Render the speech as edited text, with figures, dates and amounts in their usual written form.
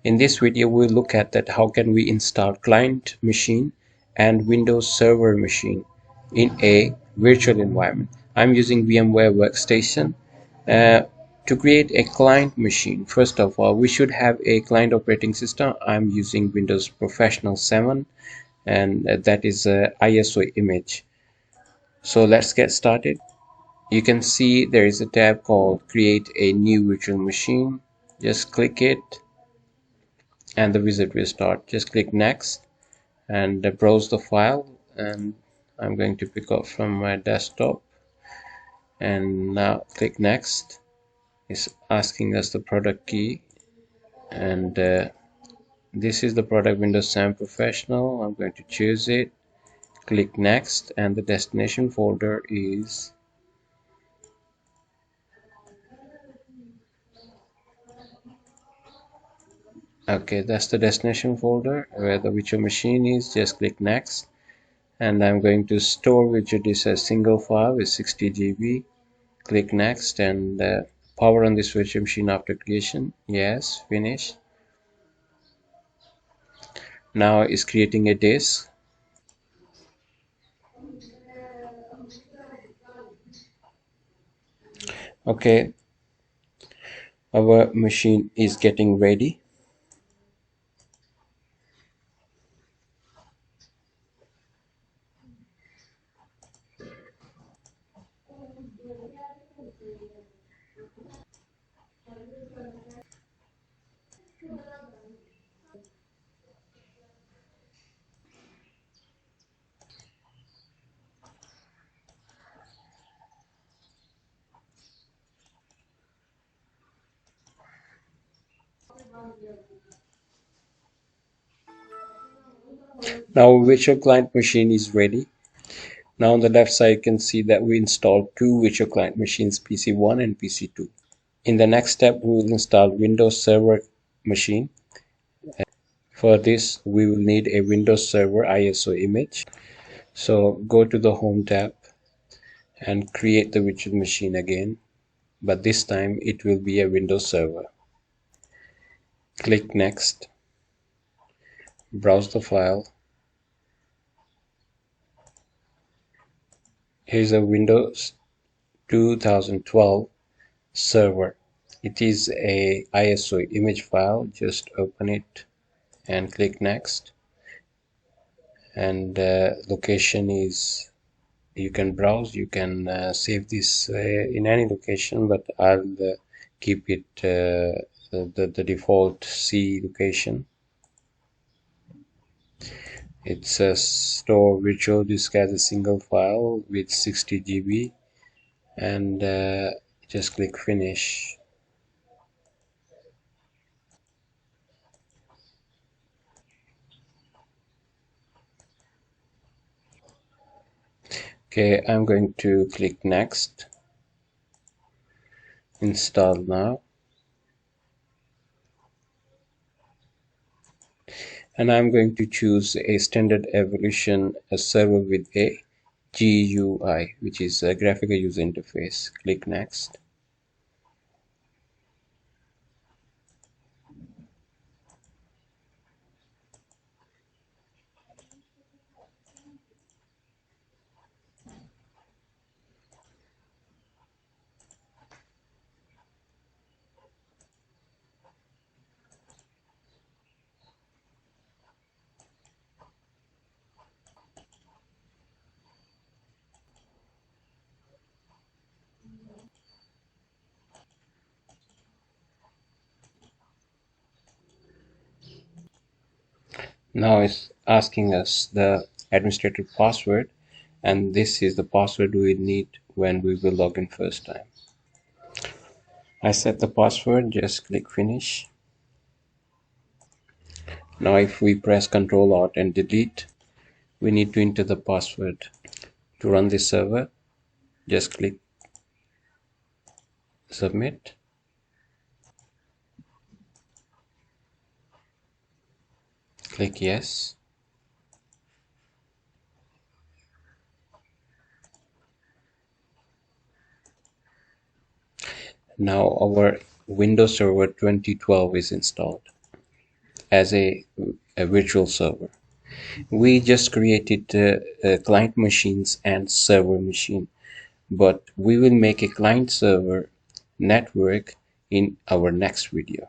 In this video, we'll look at that how can we install client machine and Windows Server machine in a virtual environment. I'm using VMware workstation. To create a client machine, first of all, we should have a client operating system. I'm using Windows Professional 7, and that is a ISO image. So let's get started. You can see there is a tab called Create a New Virtual Machine. Just click it and the visit will start. Just click Next and browse the file, and I'm going to pick up from my desktop, and now click Next. It's asking us the product key, and this is the product, Windows 7 Professional. I'm going to choose it, click Next, and the destination folder is okay. That's the destination folder where the virtual machine is. Just click Next, and I'm going to store virtual disk as single file with 60 GB. Click Next, and power on this virtual machine after creation. Yes, finish. Now it's creating a disk. Okay, our machine is getting ready. Now virtual client machine is ready. Now on the left side you can see that we installed two virtual client machines, PC1 and PC2. In the next step we will install Windows Server machine. For this we will need a Windows Server ISO image. So go to the Home tab and create the virtual machine again, but this time it will be a Windows Server. Click Next, browse the file. Here's a Windows 2012 server. It is a ISO image file. Just open it and click Next, and location is, you can browse, you can save this in any location, but I'll keep it the default C location. It's a store virtual disk as a single file with 60 GB, and just click Finish. Okay, I'm going to click Next, install now, and I'm going to choose a standard evolution, a server with a GUI, which is a graphical user interface. Click Next. Now it's asking us the administrator password, and this is the password we need when we will log in first time. I set the password, just click Finish. Now if we press Ctrl Alt and Delete, we need to enter the password. To run this server, just click Submit. Click Yes. Now our Windows Server 2012 is installed. as a virtual server. We just created client machines and server machine, but we will make a client server network in our next video.